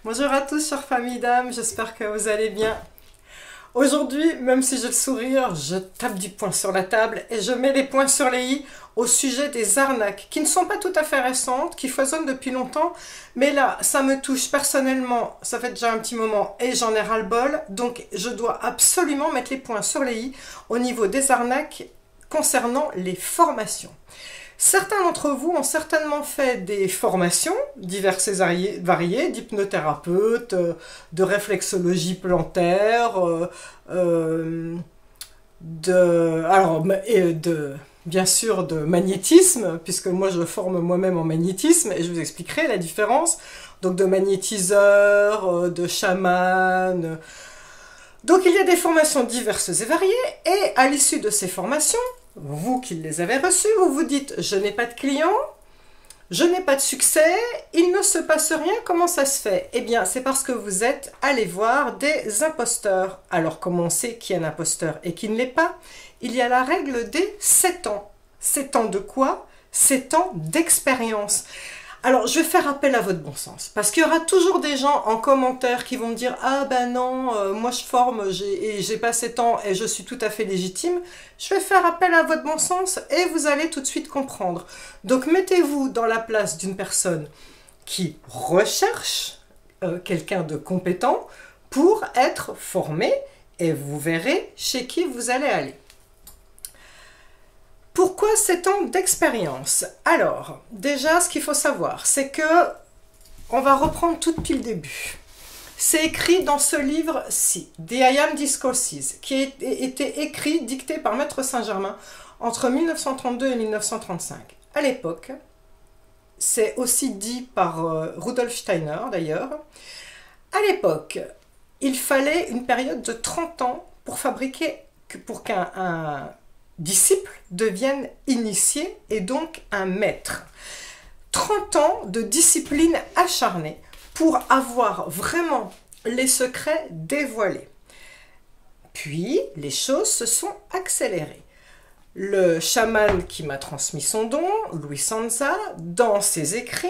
Bonjour à tous, chères familles d'âme, j'espère que vous allez bien. Aujourd'hui, même si j'ai le sourire, je tape du poing sur la table et je mets les points sur les i au sujet des arnaques qui ne sont pas tout à fait récentes, qui foisonnent depuis longtemps, mais là, ça me touche personnellement, ça fait déjà un petit moment et j'en ai ras-le-bol, donc je dois absolument mettre les points sur les i au niveau des arnaques concernant les formations. Certains d'entre vous ont certainement fait des formations diverses et variées, d'hypnothérapeute, de réflexologie plantaire, bien sûr de magnétisme, puisque moi je forme moi-même en magnétisme et je vous expliquerai la différence. Donc de magnétiseur, de chaman. Donc il y a des formations diverses et variées et à l'issue de ces formations, vous qui les avez reçus, vous vous dites « je n'ai pas de clients, je n'ai pas de succès, il ne se passe rien, comment ça se fait ?» Eh bien, c'est parce que vous êtes allé voir des imposteurs. Alors, comment on sait qui est un imposteur et qui ne l'est pas? Il y a la règle des 7 ans. 7 ans de quoi? 7 ans d'expérience. Alors, je vais faire appel à votre bon sens, parce qu'il y aura toujours des gens en commentaire qui vont me dire « Ah ben non, moi je forme et j'ai pas 7 ans et je suis tout à fait légitime ». Je vais faire appel à votre bon sens et vous allez tout de suite comprendre. Donc, mettez-vous dans la place d'une personne qui recherche quelqu'un de compétent pour être formé et vous verrez chez qui vous allez aller. Pourquoi 7 ans d'expérience? Alors, déjà, ce qu'il faut savoir, c'est que on va reprendre tout depuis le début. C'est écrit dans ce livre-ci, The I Am Discourses, qui a été écrit, dicté par Maître Saint-Germain entre 1932 et 1935. À l'époque, c'est aussi dit par Rudolf Steiner d'ailleurs, à l'époque, il fallait une période de 30 ans pour qu'un disciple devienne initié et donc un maître. 30 ans de discipline acharnée pour avoir vraiment les secrets dévoilés. Puis, les choses se sont accélérées. Le chaman qui m'a transmis son don, Louis Sanza, dans ses écrits,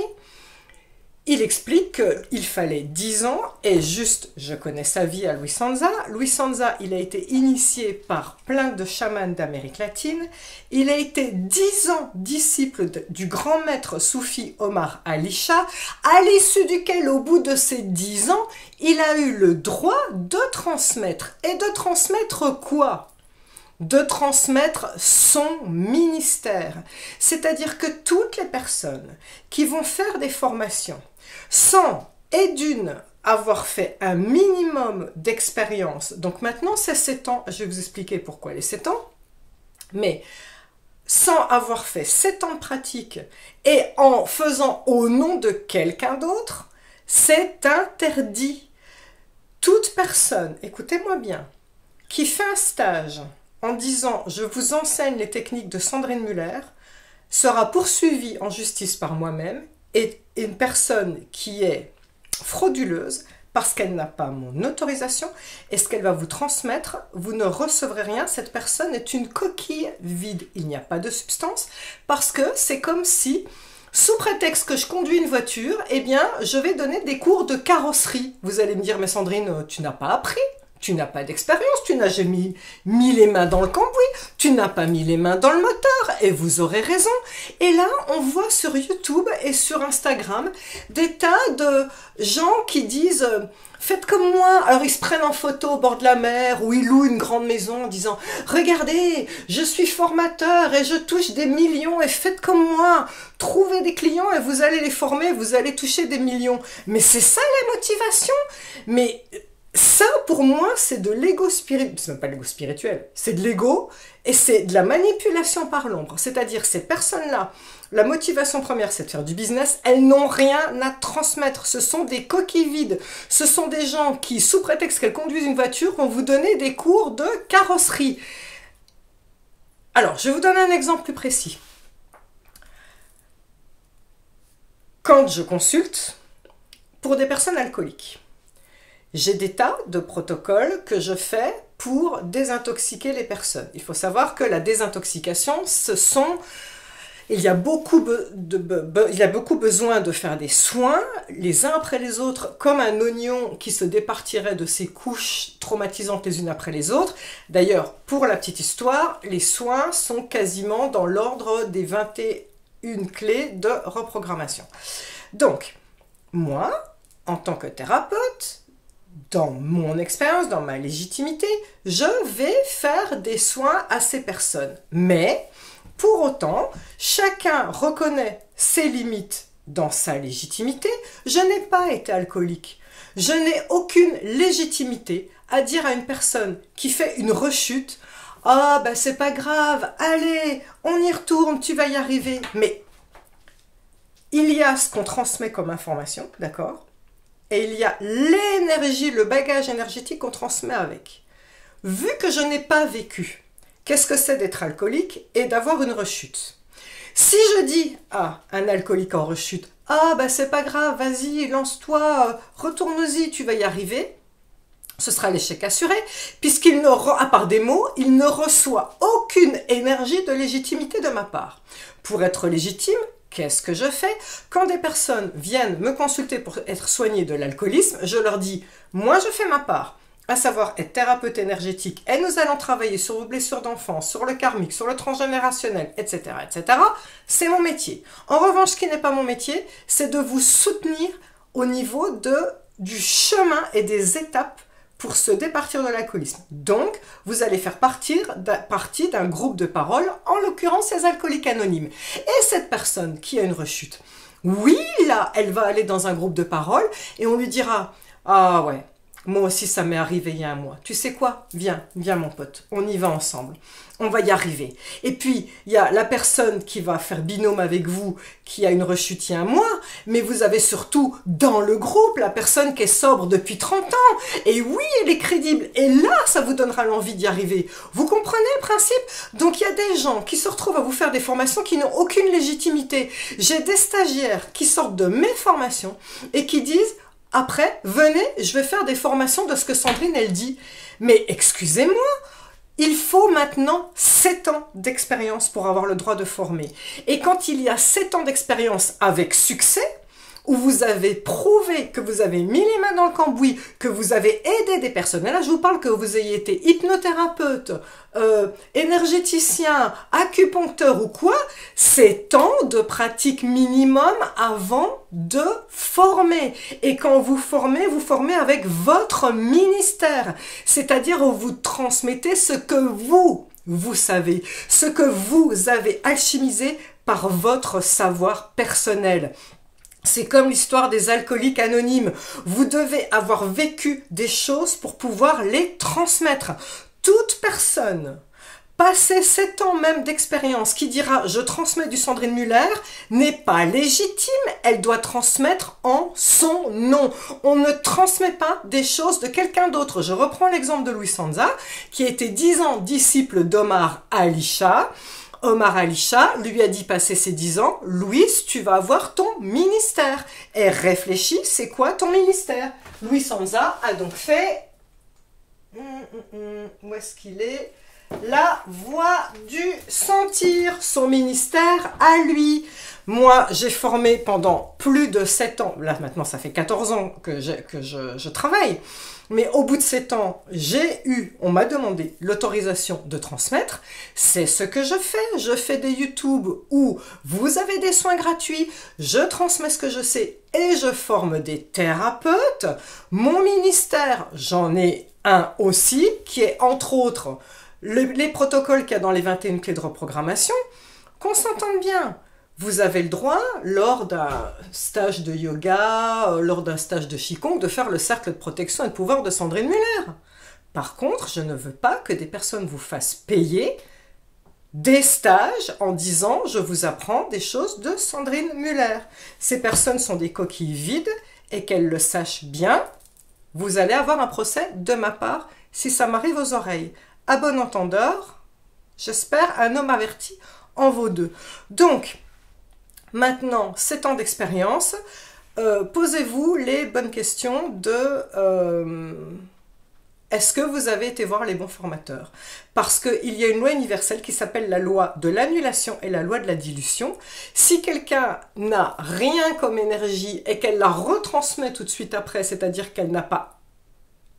il explique qu'il fallait 10 ans, et juste, je connais sa vie à Louis Sanza. Louis Sanza, il a été initié par plein de chamans d'Amérique latine. Il a été 10 ans disciple du grand maître soufi Omar Ali Shah, à l'issue duquel, au bout de ces 10 ans, il a eu le droit de transmettre. Et de transmettre quoi ? De transmettre son ministère. C'est-à-dire que toutes les personnes qui vont faire des formations sans et d'une avoir fait un minimum d'expérience, donc maintenant c'est 7 ans, je vais vous expliquer pourquoi les 7 ans, mais sans avoir fait 7 ans de pratique et en faisant au nom de quelqu'un d'autre, c'est interdit. Toute personne, écoutez-moi bien, qui fait un stage en disant « je vous enseigne les techniques de Sandrine Muller » sera poursuivie en justice par moi-même et une personne qui est frauduleuse parce qu'elle n'a pas mon autorisation et ce qu'elle va vous transmettre, vous ne recevrez rien. Cette personne est une coquille vide. Il n'y a pas de substance parce que c'est comme si, sous prétexte que je conduis une voiture, eh bien, je vais donner des cours de carrosserie. Vous allez me dire « mais Sandrine, tu n'as pas appris ». Tu n'as pas d'expérience, tu n'as jamais mis les mains dans le cambouis, tu n'as pas mis les mains dans le moteur, et vous aurez raison. Et là, on voit sur YouTube et sur Instagram des tas de gens qui disent « faites comme moi ». Alors, ils se prennent en photo au bord de la mer ou ils louent une grande maison en disant « regardez, je suis formateur et je touche des millions et faites comme moi. Trouvez des clients et vous allez les former, vous allez toucher des millions. » Mais c'est ça la motivation. Mais ça, pour moi, c'est de l'ego spirituel. C'est même pas l'ego spirituel, c'est de l'ego et c'est de la manipulation par l'ombre. C'est-à-dire, ces personnes-là, la motivation première, c'est de faire du business. Elles n'ont rien à transmettre. Ce sont des coquilles vides. Ce sont des gens qui, sous prétexte qu'elles conduisent une voiture, vont vous donner des cours de carrosserie. Alors, je vais vous donner un exemple plus précis. Quand je consulte pour des personnes alcooliques, j'ai des tas de protocoles que je fais pour désintoxiquer les personnes. Il faut savoir que la désintoxication, ce sont Il y a beaucoup, besoin de faire des soins, les uns après les autres, comme un oignon qui se départirait de ses couches traumatisantes les unes après les autres. D'ailleurs, pour la petite histoire, les soins sont quasiment dans l'ordre des 21 clés de reprogrammation. Donc, moi, en tant que thérapeute, dans mon expérience, dans ma légitimité, je vais faire des soins à ces personnes. Mais, pour autant, chacun reconnaît ses limites dans sa légitimité. Je n'ai pas été alcoolique. Je n'ai aucune légitimité à dire à une personne qui fait une rechute « Ah, ben c'est pas grave, allez, on y retourne, tu vas y arriver. » Mais il y a ce qu'on transmet comme information, d'accord? Et il y a l'énergie, le bagage énergétique qu'on transmet avec. Vu que je n'ai pas vécu, qu'est-ce que c'est d'être alcoolique et d'avoir une rechute? Si je dis à un alcoolique en rechute, « Ah, ben c'est pas grave, vas-y, lance-toi, retourne-y, tu vas y arriver », ce sera l'échec assuré, puisqu'il ne, à part des mots, il ne reçoit aucune énergie de légitimité de ma part. Pour être légitime, qu'est-ce que je fais? Quand des personnes viennent me consulter pour être soignées de l'alcoolisme, je leur dis, moi je fais ma part, à savoir être thérapeute énergétique, et nous allons travailler sur vos blessures d'enfance, sur le karmique, sur le transgénérationnel, etc., etc. C'est mon métier. En revanche, ce qui n'est pas mon métier, c'est de vous soutenir au niveau du chemin et des étapes pour se départir de l'alcoolisme. Donc, vous allez faire partie d'un groupe de parole, en l'occurrence les alcooliques anonymes. Et cette personne qui a une rechute, oui, là, elle va aller dans un groupe de parole et on lui dira « Ah ouais, moi aussi ça m'est arrivé il y a un mois. Tu sais quoi? Viens mon pote, on y va ensemble. On va y arriver. » Et puis, il y a la personne qui va faire binôme avec vous, qui a une rechute il y a un mois, mais vous avez surtout dans le groupe la personne qui est sobre depuis 30 ans. Et oui, elle est crédible. Et là, ça vous donnera l'envie d'y arriver. Vous comprenez le principe? Donc, il y a des gens qui se retrouvent à vous faire des formations qui n'ont aucune légitimité. J'ai des stagiaires qui sortent de mes formations et qui disent « Après, venez, je vais faire des formations de ce que Sandrine, elle dit. » Mais excusez-moi, il faut maintenant 7 ans d'expérience pour avoir le droit de former. Et quand il y a 7 ans d'expérience avec succès, où vous avez prouvé que vous avez mis les mains dans le cambouis, que vous avez aidé des personnes, et là je vous parle que vous ayez été hypnothérapeute, énergéticien, acupuncteur ou quoi, c'est temps de pratique minimum avant de former. Et quand vous formez avec votre ministère, c'est-à-dire où vous transmettez ce que vous savez, ce que vous avez alchimisé par votre savoir personnel. C'est comme l'histoire des alcooliques anonymes. Vous devez avoir vécu des choses pour pouvoir les transmettre. Toute personne, passé 7 ans même d'expérience, qui dira « je transmets du Sandrine Muller » n'est pas légitime, elle doit transmettre en son nom. On ne transmet pas des choses de quelqu'un d'autre. Je reprends l'exemple de Louis Sanza, qui a été 10 ans disciple d'Omar Alisha. Omar Alisha lui a dit passer ses 10 ans, Louis, tu vas avoir ton ministère. Et réfléchis, c'est quoi ton ministère? Louis Sanza a donc fait, où est-ce qu'il est? La voix du sentir, son ministère à lui. Moi, j'ai formé pendant plus de 7 ans, là maintenant ça fait 14 ans que je travaille, mais au bout de 7 ans, on m'a demandé l'autorisation de transmettre. C'est ce que je fais. Je fais des YouTube où vous avez des soins gratuits, je transmets ce que je sais et je forme des thérapeutes. Mon ministère, j'en ai un aussi, qui est entre autres les protocoles qu'il y a dans les 21 clés de reprogrammation. Qu'on s'entende bien. Vous avez le droit, lors d'un stage de yoga, lors d'un stage de Qigong, de faire le cercle de protection et de pouvoir de Sandrine Muller. Par contre, je ne veux pas que des personnes vous fassent payer des stages en disant « je vous apprends des choses de Sandrine Muller ». Ces personnes sont des coquilles vides et qu'elles le sachent bien, vous allez avoir un procès de ma part si ça m'arrive aux oreilles. À bon entendeur, j'espère un homme averti en vaut deux. Donc, maintenant, 7 ans d'expérience, posez-vous les bonnes questions de Est-ce que vous avez été voir les bons formateurs? Parce qu'il y a une loi universelle qui s'appelle la loi de l'annulation et la loi de la dilution. Si quelqu'un n'a rien comme énergie et qu'elle la retransmet tout de suite après, c'est-à-dire qu'elle n'a pas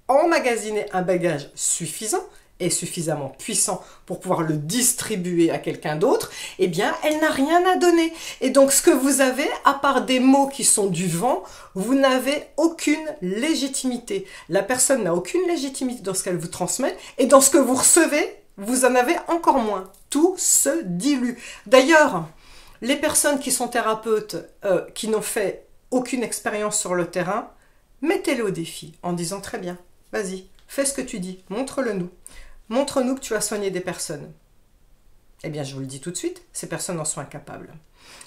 emmagasiné un bagage suffisant et suffisamment puissant pour pouvoir le distribuer à quelqu'un d'autre, eh bien, elle n'a rien à donner. Et donc, ce que vous avez, à part des mots qui sont du vent, vous n'avez aucune légitimité. La personne n'a aucune légitimité dans ce qu'elle vous transmet, et dans ce que vous recevez, vous en avez encore moins. Tout se dilue. D'ailleurs, les personnes qui sont thérapeutes, qui n'ont fait aucune expérience sur le terrain, mettez-les au défi en disant très bien, vas-y, fais ce que tu dis, montre-le nous. Montre-nous que tu as soigné des personnes. Eh bien, je vous le dis tout de suite, ces personnes en sont incapables.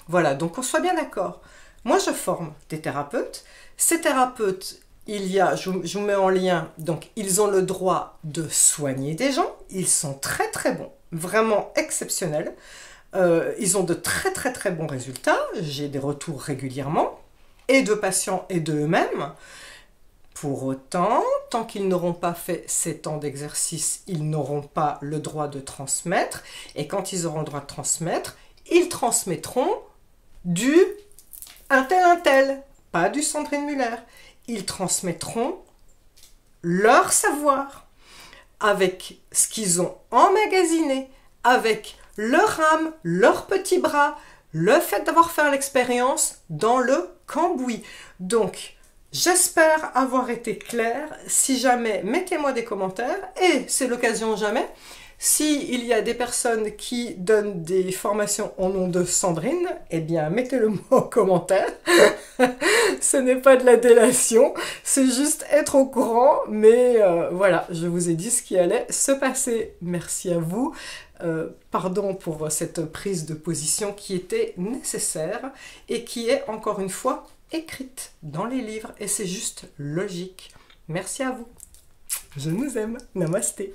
Voilà, donc qu'on soit bien d'accord. Moi, je forme des thérapeutes. Ces thérapeutes, je vous mets en lien, donc ils ont le droit de soigner des gens. Ils sont très très bons, vraiment exceptionnels. Ils ont de très très très bons résultats. J'ai des retours régulièrement, et de patients et d'eux-mêmes. Pour autant, tant qu'ils n'auront pas fait 7 ans d'exercice, ils n'auront pas le droit de transmettre. Et quand ils auront le droit de transmettre, ils transmettront du un tel, pas du Sandrine Muller. Ils transmettront leur savoir avec ce qu'ils ont emmagasiné, avec leur âme, leurs petits bras, le fait d'avoir fait l'expérience dans le cambouis. Donc, j'espère avoir été claire. Si jamais, mettez-moi des commentaires. Et c'est l'occasion jamais. S'il y a des personnes qui donnent des formations au nom de Sandrine, eh bien, mettez-le moi en commentaire. Ce n'est pas de la délation, c'est juste être au courant. Mais voilà, je vous ai dit ce qui allait se passer. Merci à vous. Pardon pour cette prise de position qui était nécessaire et qui est, encore une fois, écrite dans les livres et c'est juste logique. Merci à vous. Je nous aime. Namasté.